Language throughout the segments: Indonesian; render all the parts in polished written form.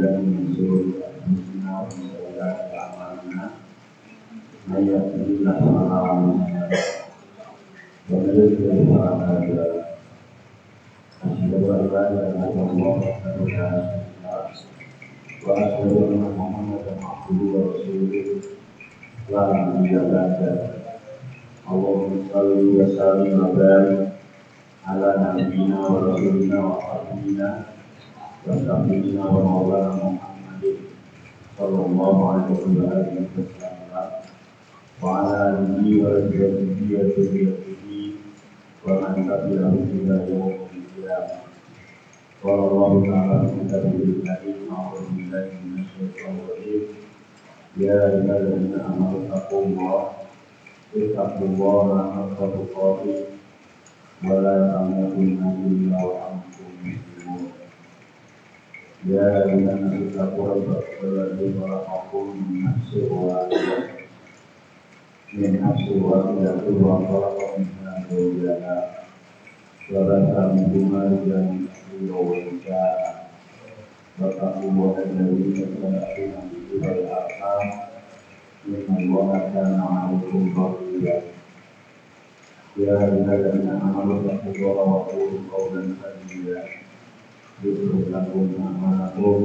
بالله من شرور أنفسنا ومن سيئات أعمالنا من يهده الله فلا مضل له ومن يضلل فلا هادي له أشهد أن لا إله إلا الله وحده لا شريك له وأشهد أن محمدا عبده ورسوله لا نبي بعده اللهم صل وسلم وبارك على نبينا ورسولنا وحبيبنا وشفيعنا ومولانا محمد صلى الله عليه وآله وسلم وعلى آله وأزواجه وذريته ومن تبعهم إلى يوم القيامة. قال الله تعالى في كتابه الكريم أعوذ بالله من الشيطان الرجيم يا أيها الذين آمنوا اتقوا الله حق تقاته ولا تموتن إلا وأنتم مسلمون. يا أيها الناس اتقوا ربكم الذي خلقكم من نفس واحدة وخلق منها زوجها وبث منهما رجالا كثيرا ونساء واتقوا الله الذي تساءلون به والأرحام إن الله كان عليكم رقيبا. يا أيها الذين آمنوا اتقوا الله وقولوا قولا سديدا يصلح لكم أعمالكم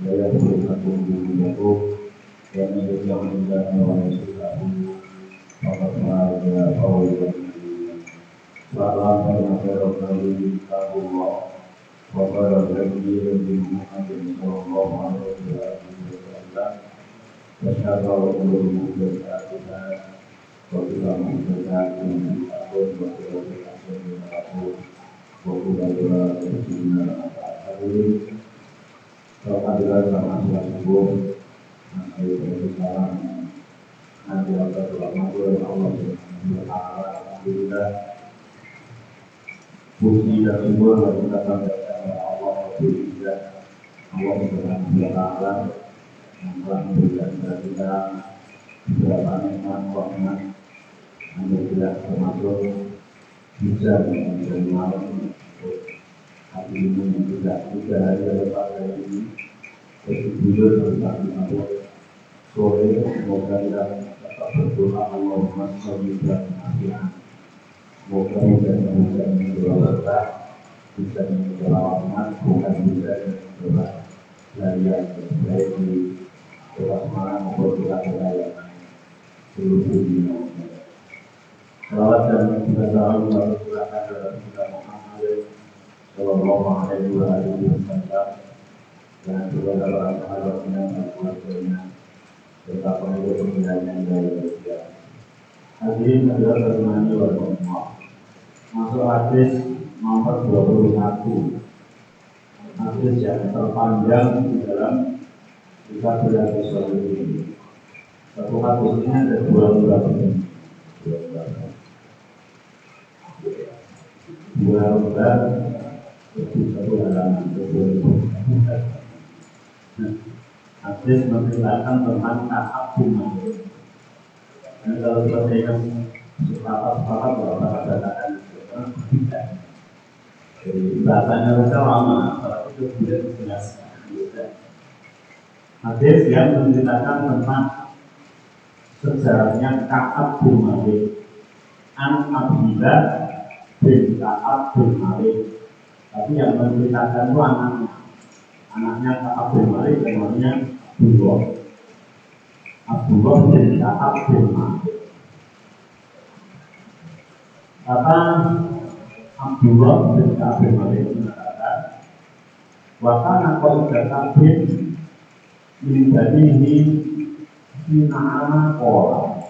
ويغفر لكم ذنوبكم ومن يطع الله ورسوله فقد فاز فوزا عظيما. فإن خير الحديث كتاب الله وخير الهدي هدي محمد صلى الله عليه وسلم وشر الأمور محدثاتها وكل محدثات بدعة وكل بدعة وكل ضلالة في النار. Alhamdulillah sama subuh masih berjalan nanti Allah Subhanahu Allah Subhanahu wa taala. Alhamdulillah puji dan syukur kita sampaikan kepada Allah Subhanahu wa taala yang telah memberikan kepada kita beberapa nikmat rahmat alhamdulillah termasuk bisa dan malam hari ini tidak hari lepas dari ini berjudul tentang Allah sore. Semoga kita tetap berdoa Allahumma sholli ala semoga kita bisa berdoa bisa berdoa bukan bisa berdoa larian baik di kota Semarang maupun kota Surabaya seluruh dunia. Salawat dan salam kepada kita Muhammad Sallallahu Alaihi Wasallam dan juga para sahabatnya dan keluarganya serta pengikut pembelajaran dari Islam. Hadirin adalah terjemahani warahmatullah. Masuk hadis nomor 21. Hadis yang terpanjang di dalam kitab Riyadhus Shalihin. Satu hadisnya ada 2 lembar satu halaman. Hadis menceritakan tentang ta'abbum. Dan kalau kita ingat sepakat bahwa kata-kata tidak. Jadi bahasanya mereka lama, kalau itu tidak dijelaskan. Hadis yang menceritakan tentang sejarahnya ta'abbum an Abdillah bin Ka'ab bin Malik. Tapi yang menceritakan itu anaknya Ka'ab bin Malik namanya Abdullah bin Ka'ab bin Malik. Kata Abdullah bin Ka'ab bin Malik mengatakan wa kana qaidah bin min banihi sina'ana qala.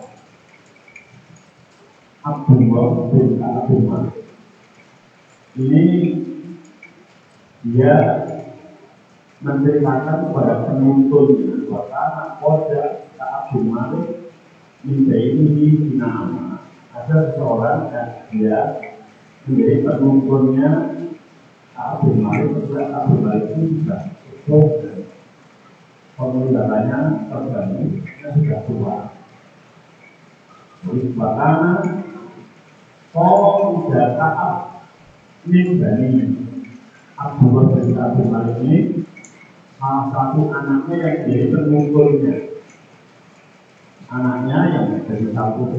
Abdullah bin Ka'ab bin Malik ini dia menceritakan kepada penuntunnya bahwa Qadha Ka'ab bin Malik ini dinama ada seorang dan dia menjadi penuntunnya Ka'ab bin Malik. Ka'ab bin Malik itu sudah cukup dan pemeliharannya terganggu, sudah tua. Jadi bahkan kau tidak Ka'ab min bani Abdullah bin Ka'ab bin Malik ini salah satu anaknya yang jadi pengumpulnya. Anaknya yang menjadi satu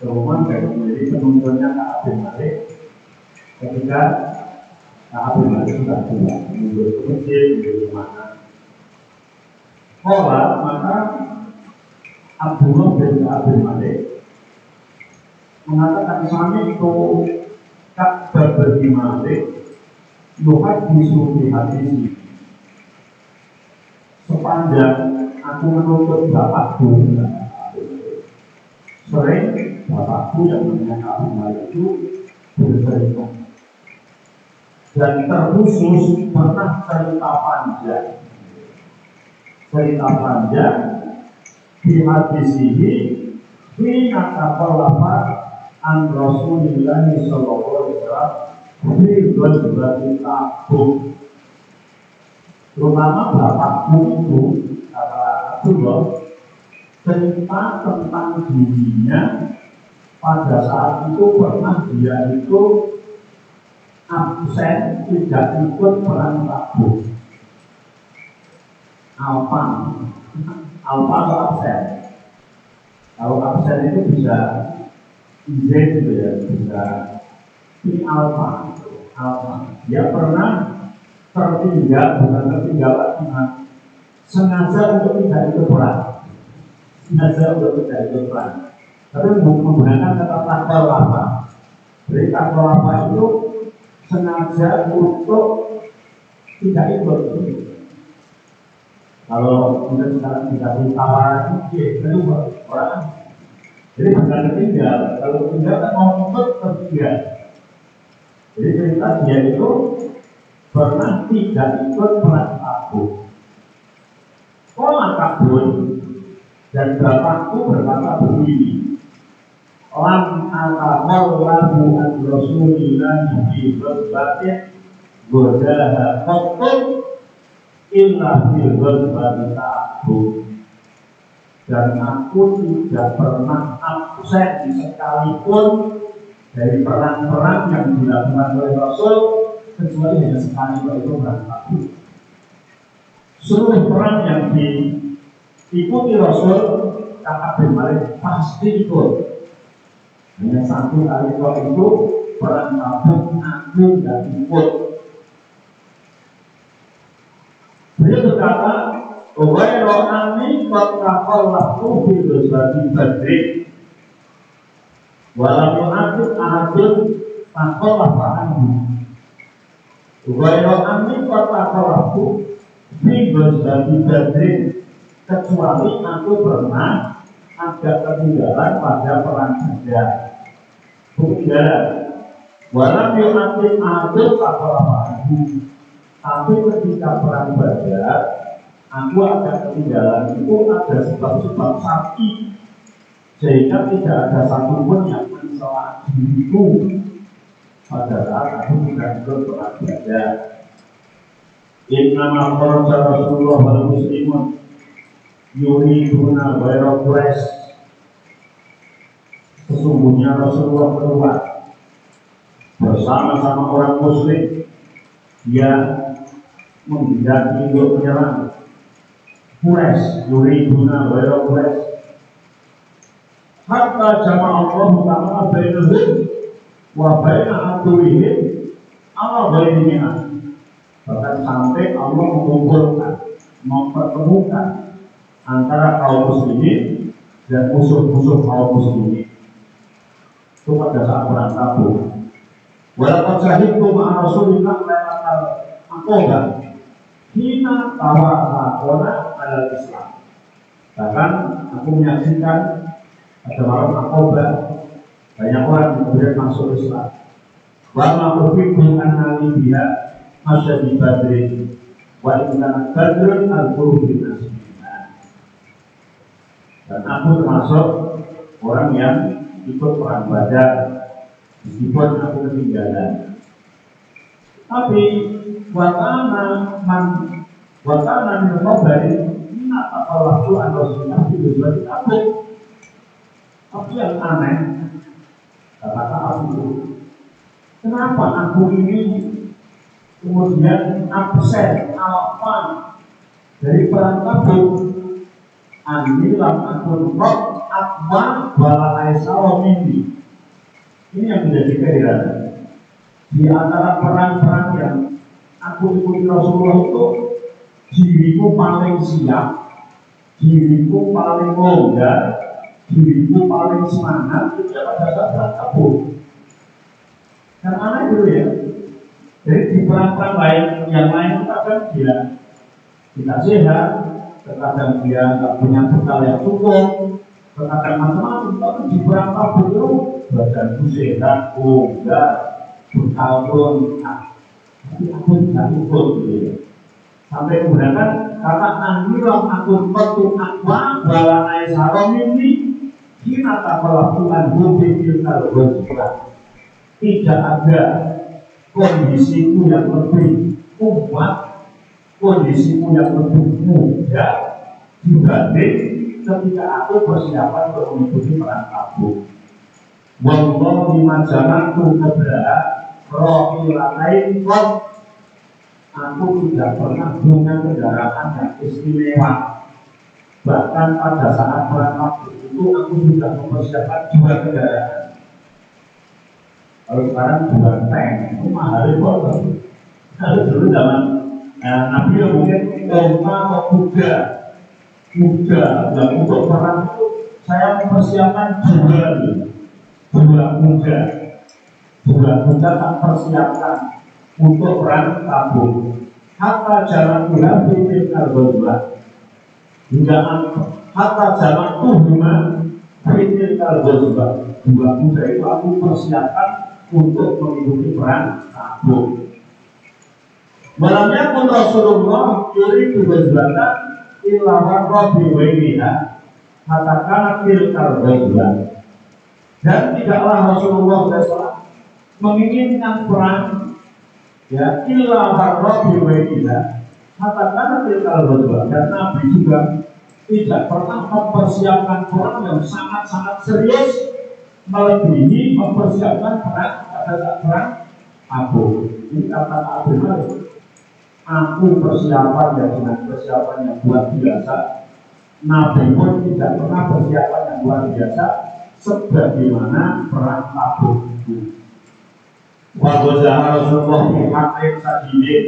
rumah dan menjadi penuntutnya Ka'ab bin Malik. Ketika Ka'ab bin Malik sudah tua, mundur ke masjid, mundur ke mana. Maka Abdullah bin Ka'ab bin Malik mengatakan sami itu Ka'ab bin Malik yuhaditsu bi hadisi. Sepanjang aku menuntut bapakku, sering bapakku yang namanya Ka'ab bin Malik itu bercerita, dan terkhusus pernah cerita panjang di hadis ini fi nakafalafa an Rasulillah sallallahu alaihi wasallam fi ghazwatil Tabuk. Terutama bapakku itu kata Abdullah cerita tentang dirinya pada saat itu pernah dia itu absen, tidak ikut perang Tabuk. Alfa atau absen. Kalau absen itu bisa izin gitu ya, bisa ini alfa. Dia pernah tertinggal, bukan tertinggal lagi, sengaja untuk tidak ikut perang. Tapi menggunakan kata takwa lapa. Jadi takwa lapa itu sengaja untuk tidak ikut. Kalau kita sekarang dikasih tawaran itu orang. Jadi bukan tertinggal. Kalau tertinggal kan mau ikut tertinggal. Jadi cerita dia itu pernah tidak ikut perang Tabuk. Kabun dan bapakku berkata begini. Lam al-qawalahu an-rasulillah bi ghazwatin godaha qatun illa fil ghazwati Tabuk. Dan aku tidak pernah absen sekalipun dari perang-perang yang dilakukan oleh Rasul kecuali hanya sekali, yaitu perang Tabuk. Seluruh perang yang diikuti Rasul, Ka'ab bin Malik pasti ikut. Hanya satu kali itu perang Tabuk aku tidak ikut. Beliau berkata, "Ghairu anni qad taqallaqtu fi ghazwati Badr wa lam yu'aqib ahadun taqallaqa anhu." Ghairu anni qad taqallaqtu fi ghazwati Badr, kecuali aku pernah agak ketinggalan pada perang Badar. Ketinggalan. Wa lam yu'aqib ahadun taqallaqa anhu. Tapi ketika perang Badar, aku agak ketinggalan itu ada sebab-sebab sakti, sehingga tidak ada satupun yang mencela diriku pada saat aku tidak ikut perang Badar. Innama kharaja Rasulullah wal muslimun yuriduna ghairu Quraisy. Sesungguhnya Rasulullah keluar bersama-sama orang muslim yang menghendaki untuk menyerang Quraisy, yuriduna ghairu Quraisy. Hatta jama'a Allah ta'ala bainahum wa baina aduwwihim ala ghairihim. Bahkan sampai Allah mempertemukan antara kaum muslimin dan musuh-musuh kaum muslimin. Itu pada saat perang Tabuk. Walaupun syahidku ma'a Rasulillah lailatal Aqabah hina tawafaqona al-Islam. Bahkan aku menyaksikan pada malam Aqabah banyak orang yang kemudian masuk Islam. Wa ma'ufikum anna biha masyadi Badrin wa inna Badrun al-Qurbi nasibina. Dan aku termasuk orang yang ikut perang Badar meskipun aku ketinggalan. Tapi wakana min khabari inna taqallahu an Rasulullah fi ghazwati Tabuk. Tapi yang aneh, kata aku, kenapa aku ini kemudian absen alfan Dari perang Tabuk, anilam akun roh akbar bala aisyah mindi. Ini yang menjadi keheranan. Di antara perang-perang yang aku ikuti Rasulullah itu, diriku paling siap, diriku paling longgar, diriku paling semangat itu pada saat perang Tabuk. Dan aneh dulu ya. Jadi di perang-perang lain yang lain kadang dia tidak sehat, terkadang dia nggak punya bekal yang cukup, terkadang macam-macam. Tapi di perang Tabuk itu badanku sehat, enggak, bekal pun, tapi aku tidak ikut gitu ya. Sampai menggunakan kata anjuran akun petu akwa bala aisyah ini kita tak melakukan bukti kita berjuang. Tidak ada kondisiku yang lebih kuat, kondisiku yang lebih mudah dibanding ketika aku persiapan untuk mengikuti perang Tabuk. Wallahi majalanku kebelah rohilatain kok aku tidak pernah punya kendaraan yang istimewa. Bahkan pada saat perang Tabuk itu aku sudah mempersiapkan 2 kendaraan. Kalau sekarang 2 tank, itu mahal banget. Kalau dulu zaman Nabi mungkin unta atau kuda, yang untuk perang itu saya mempersiapkan 2 kuda tak persiapkan untuk perang Tabuk. Hatta jalan Tuhan bikin karbohidrat hingga hatta jalan Tuhan bikin karbohidrat. 2 kuda itu aku persiapkan untuk mengikuti perang Tabuk. Malamnya pun Rasulullah yuridu hijratan illa warra biwainiha katakan fil karbohidrat. Dan tidaklah Rasulullah SAW menginginkan perang ya illa warra biwainiha katakan fil karbohidrat. Dan Nabi juga tidak pernah mempersiapkan perang yang sangat-sangat serius melebihi mempersiapkan perang pada saat perang Tabuk. Ini kata Abu Malik. Aku persiapan dengan persiapan yang luar biasa. Nabi pun tidak pernah persiapan yang luar biasa sebagaimana perang Tabuk itu. Wajah Rasulullah di hakim sadidin.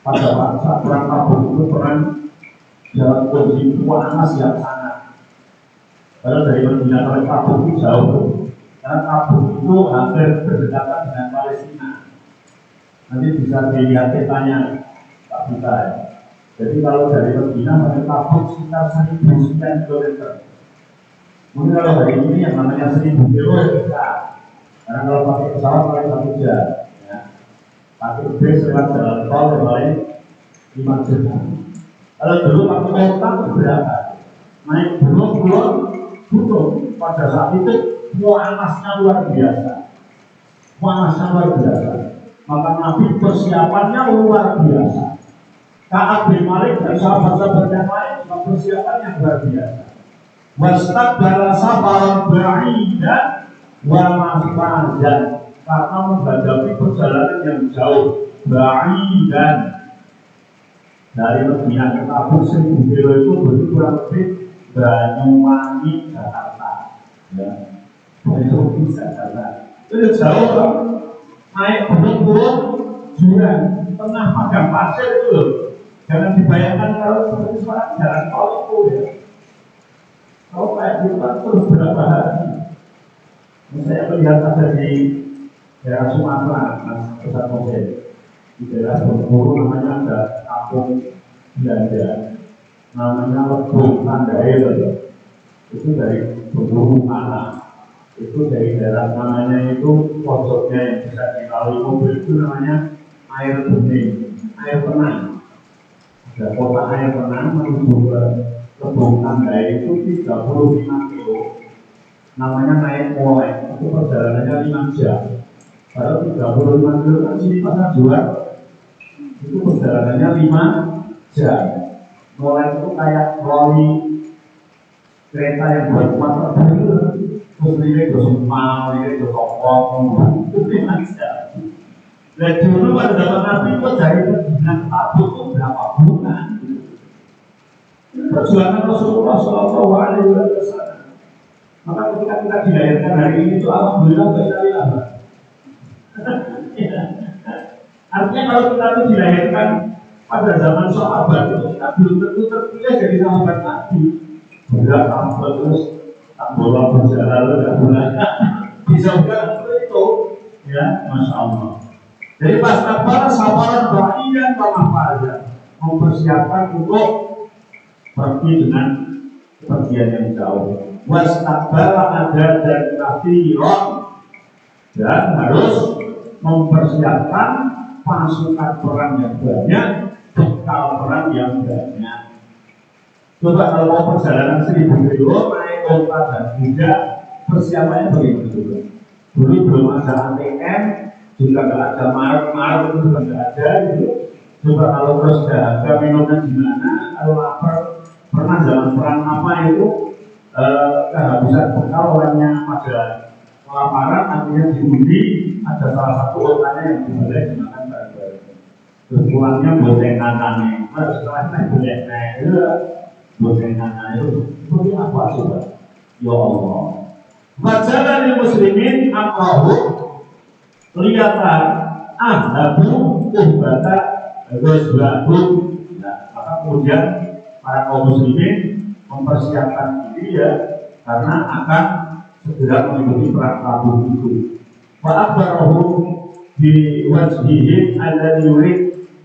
Pada saat perang Tabuk itu perang dalam kondisi panas yang sangat. Karena dari Madinah ke Tabuk itu jauh. Karena Tabuk itu hampir berdekatan dengan Palestina. Nanti bisa dilihat petanya Pak Bita ya. Jadi kalau dari Madinah ke Tabuk sekitar 1.000 sekian kilometer. Mungkin kalau dari ini yang namanya 1.000 kilo ya bisa. Karena kalau pakai pesawat paling 1 jam. Ya. Pakai bis lewat jalan tol yang lain 5 jam. Kalau dulu pakai kota berapa? Naik gunung butuh pada saat itu panasnya luar biasa. Maka Nabi persiapannya luar biasa. Ka'ab bin Malik dan sahabat-sahabat yang lain juga persiapannya luar biasa. Wastaqbala safaran ba'idan wa mahfajan, karena menghadapi perjalanan yang jauh. Ba'idan dari Madinah ke Tabuk 1.000 kilo itu kurang lebih Banyuwangi Jakarta. Ya, Banyuwangi Jakarta. Itu jauh kan? Naik gunung jurang tengah padang pasir itu loh. Jangan dibayangkan kalau seperti sekarang jalan tol itu ya. Kalau kayak gitu terus berapa hari? Saya melihat ada di daerah Sumatera, Mas Pusat Mobil. Di daerah Bengkulu namanya ada kampung belanja, namanya Lebung Tandai. Itu dari Bengkulu mana? Itu dari daerah namanya itu pojoknya yang bisa dilalui mobil itu namanya air bening, air tenang. Ada kota air tenang menuju ke Lebung Tandai itu 35 kilo. Namanya naik molek, itu perjalanannya 5 jam. Kalau 35 kilo kan sini pasar jual, itu perjalanannya 5 jam. Molek itu kayak lori kereta yang buat motor itu. Terus ini bersumpah, ini bersokong, itu 5 jam. Dan dulu pada zaman Nabi itu dari Madinah Tabuk itu berapa bulan? perjuangan Rasulullah Shallallahu Alaihi Wasallam. Maka ketika kita dilahirkan hari ini itu alhamdulillah bersyariah. Artinya kalau kita itu dilahirkan pada zaman sahabat itu kita belum tentu terpilih jadi sahabat Nabi. Berat apa terus tak boleh berjalan tidak boleh bisa bukan itu ya, masya Allah. Jadi pas kabar sabaran bagian apa aja mempersiapkan untuk pergi dengan pergian yang jauh. Wastabara ada dan kafiron, dan harus mempersiapkan pasukan perang yang banyak, bekal perang yang banyak. Coba kalau mau perjalanan 1000 kilo naik onta dan kuda, persiapannya begitu juga. Dulu belum ada ATM, juga nggak ada mark itu juga nggak ada gitu. Coba kalau terus dahaga minumnya gimana, kalau lapar, pernah zaman perang apa itu kehabisan bekal orangnya pada kelaparan, akhirnya diundi, ada salah satu orangnya yang boleh dimakan bareng-bareng. Terus pulangnya botengan-aneh, setelahnya boleh-boleh itu botengan-aneh itu seperti apa coba? Ya Allah. Majalah di muslimin akahu kelihatan ahdabu ubata gosbatu. Maka kemudian para kaum muslimin mempersiapkan diri ya, karena akan segera mengikuti perang Tabuk itu. Wa akhbarahu bi wajhihi alladhi yurid,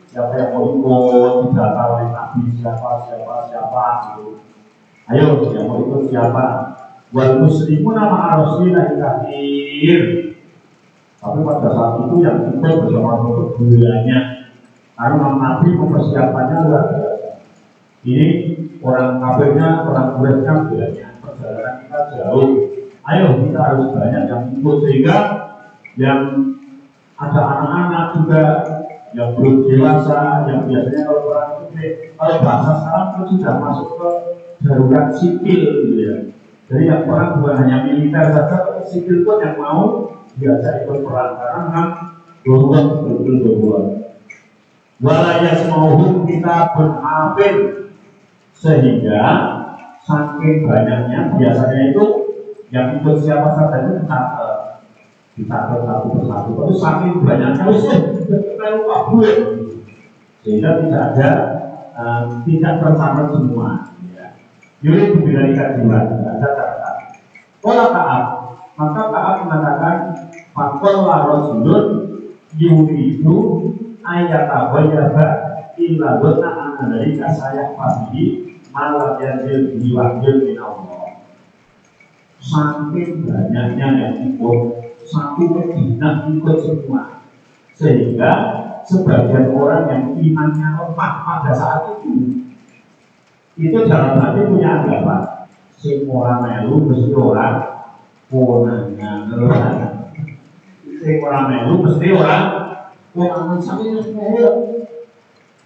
siapa yang mau ikut didata oleh Nabi, siapa gitu. Ayo yang mau ikut siapa? Wal muslimuna ma'a rasulillahi katsir. Tapi pada saat itu yang ikut bersama Rasul banyak, karena Nabi mempersiapkannya luar biasa. Ini orang kafirnya, orang Quraisynya banyak, perjalanan kita jauh. Ayo kita harus banyak yang ikut, sehingga yang ada anak-anak juga, yang belum dewasa, yang biasanya kalau orang itu, kalau bahasa sekarang itu sudah masuk ke darurat sipil gitu ya. Jadi yang orang bukan hanya militer saja, tapi sipil pun yang mau diajak ikut perang, karena memang darurat betul-betul darurat. Walayas mauhum kita berhafil, sehingga saking banyaknya biasanya itu yang ikut siapa saja itu dicatat satu persatu. Tapi saking banyaknya kita lupa buat, sehingga tidak ada tidak tercatat semua. Yuri diberikan jiwa, tidak ada catatan. Kalau Ka'ab, maka Ka'ab mengatakan fakol larojulun yuri itu ayat abayaba illa dona analika saya pagi malah yajil diwajil min Allah. Saking banyaknya yang ikut, satu Medina ikut semua, sehingga sebagian orang yang imannya lemah pada saat itu dalam hati punya anggapan si orang melu mesti orang konangan, si orang melu mesti orang konangan.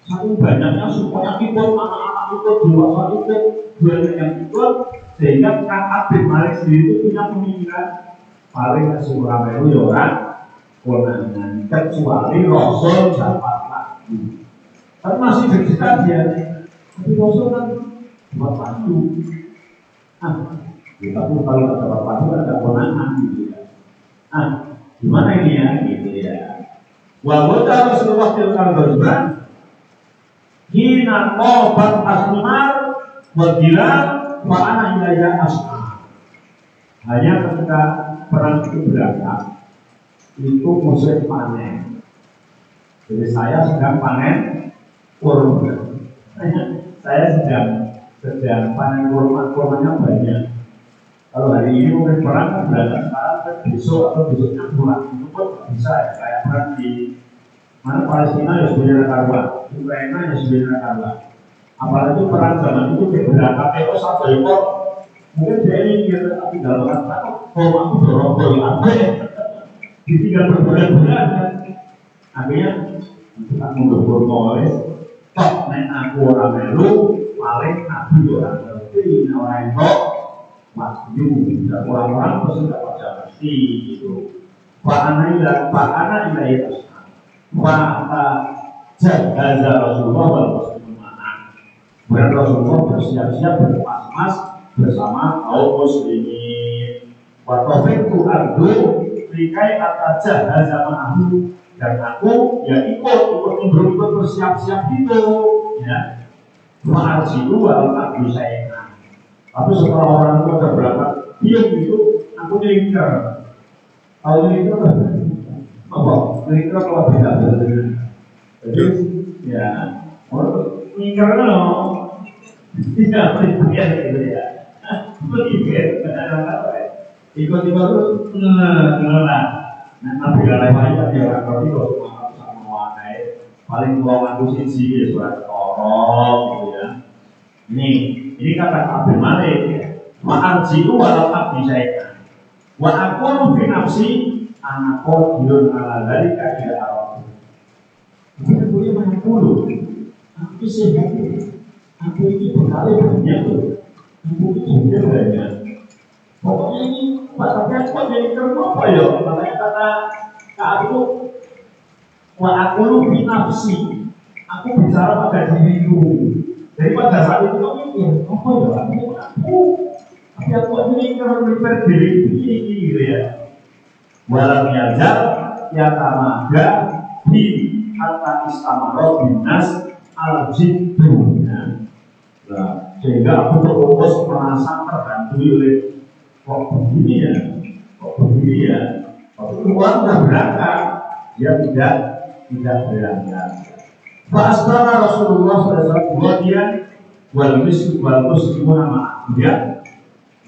Saking banyaknya semuanya ikut, anak-anak ikut, dewasa ikut, banyak yang ikut, sehingga Ka'ab bin Malik sendiri itu punya pemikiran paling si orang melu ya orang konangan, kecuali Rasul dapat lagi. Tapi masih berdekat dia. Tapi Rasul kan dapat padu. Tapi kalau tak dapat padu ada konangan gitu ya. Gimana ini ya gitu ya. Walaupun Rasulullah tilkal berjuang, hina qobat asmar wajila wa ana ilaya asmar. Hanya ketika perang itu berangkat, itu musim panen. Jadi saya sedang panen kurma. Saya sedang panen kurmanya banyak. Kalau hari ini mungkin perang berangkat sekarang, besok atau besoknya pulang, itu pun bisa ya. Kayak perang di mana Palestina ya sebenarnya karuan, Ukraina ya sebenarnya karuan. Apalagi perang zaman itu berangkat itu satu ekor, mungkin dia mikir tinggal berangkat, kalau aku dorong apa ya, ditinggal berbulan-bulan kan. Akhirnya kita mundur mulai. Tok nek aku orang melu, paling aku orang ngerti, orang kok maju, dan orang-orang pasti tidak pada ngerti gitu. Pak anak itu, Pak jaga Rasulullah wal muslimin mana. Kemudian Rasulullah bersiap-siap bermas-mas bersama kaum muslimin. Wa taufiqtu ardu likai atajah zaman aku, dan aku ya ikut bersiap-siap itu ya. Ma'ajidu wal abdi sayyidah. Tapi setelah orang itu sudah berangkat diam itu, aku nyelingkar. Kalau nyelingkar apa? Nyelingkar kalau beda. Jadi ya nyelingkar no tidak berikutnya gitu ya. Ikut-ikut terus nah Nabi Alaihi dia orang kau itu sama wanai paling tua aku sih surat Torah gitu ya. Ini kata Abdul Malik ya. Ma'arji'u walau abdi syai'an wa aqulu fi nafsi ana qadirun ala dzalika ila arab. Kita boleh mengakulu aku sehat, aku ini berkali banyak tuh, aku ini banyak. Pokoknya ini pasarnya kok jadi kerja apa ya? Makanya kata aku wa aqulu fi nafsi, aku bicara pada diriku. Jadi pada saat itu kok mikir, apa ya? Tapi aku ini kalau prepare diri ini gitu ya. Walau yazal ya tamaga di hatta istamaro binas al-jiddu. Nah, sehingga aku terus merasa terbantu oleh kok begini ya. Waktu keluar sudah berangkat, dia tidak berangkat. Fa'asbara Rasulullah SAW dia wal muslimun nama dia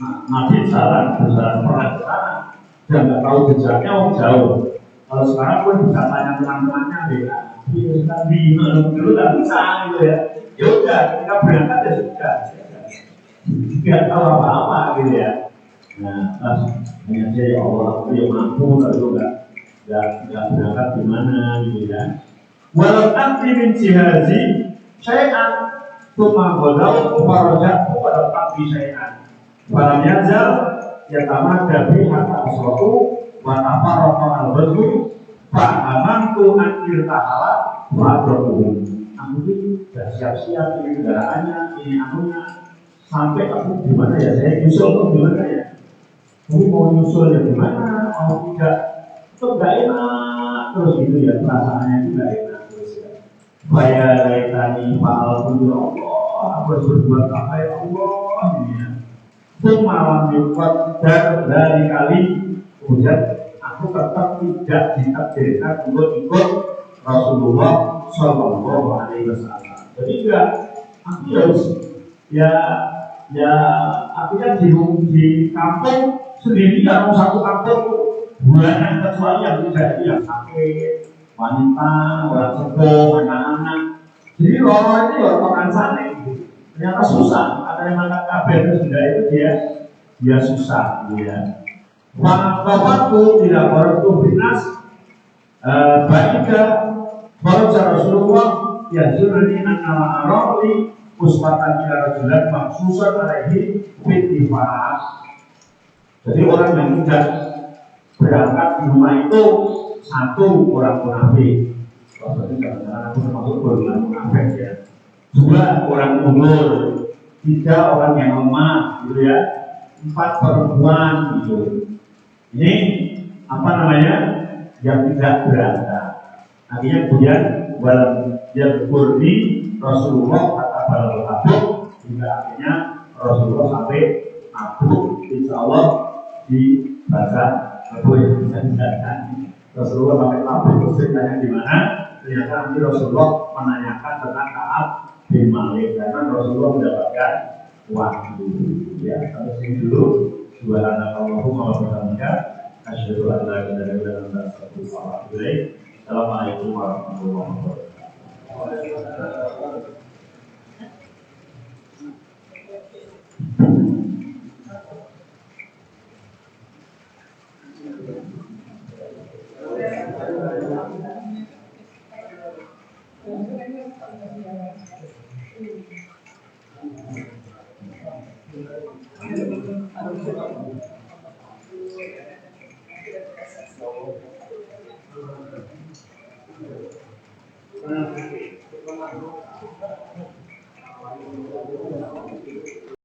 Nabi berjalan perang ke sana dan nggak tahu jejaknya jauh. Kalau sekarang pun bisa tanya teman-temannya ya, tadi dulu nggak bisa gitu ya. Ya udah kita berangkat ya sudah, nggak tahu apa-apa gitu ya. Nah, hanya dia ya Allah aku yang mampu lalu nggak berangkat gimana gitu ya. Walau anti min jihazi syai'an tuma godau farajat pada tapi syai'an walam yazal yatama dabi hatta aswatu wa tafarraqa al-badru fa'amantu anil tahala wa adruhu. Aku ini sudah siap-siap ini kendaraannya, ini anunya sampai aku gimana ya, saya nyusul tuh gimana ya, aku mau nyusul ya gimana, mau tidak itu gak enak terus gitu ya, perasaannya itu gak enak. Saya laitani fa'al ya Allah, aku harus berbuat apa ya Allah ini ya. Semalam yukat dari kali kemudian aku tetap tidak ditakdirkan untuk ikut Rasulullah Shallallahu Alaihi Wasallam. Jadi enggak, aku harus ya artinya di kampung sendirian satu kampung bulanan kecuali yang tidak yang sakit, wanita, orang sepuh, anak-anak. Jadi orang itu ya orang sana gitu. Ternyata susah. Ada yang makan kabel itu sudah itu dia susah, dia. Bapakku tidak berarti binas. Baiklah, kalau Rasulullah ya jurni anak aroli uswatan ila rajulan maksusan alaihi fitifah. Jadi orang yang tidak berangkat di rumah itu satu orang munafik. Maksudnya jangan-jangan aku termasuk golongan munafik ya. Dua orang umur, tiga orang yang lemah, gitu ya. Empat perempuan, gitu. Ini apa namanya? Yang tidak berangkat. Artinya kemudian walau yang kurni Rasulullah kata balal abuk, hingga akhirnya Rasulullah sampai abuk, insya Allah dibaca abuk yang bisa dijalankan. Rasulullah sampai abuk terus ceritanya di mana? Ternyata nanti Rasulullah menanyakan tentang Ka'ab bin Malik karena Rasulullah mendapatkan waktu. Ya, sampai sini dulu. Subhanallahumma wa bihamdika asyhadu an la ilaha illa anta astaghfiruka wa atubu ilaik. Assalamualaikum warahmatullahi wabarakatuh.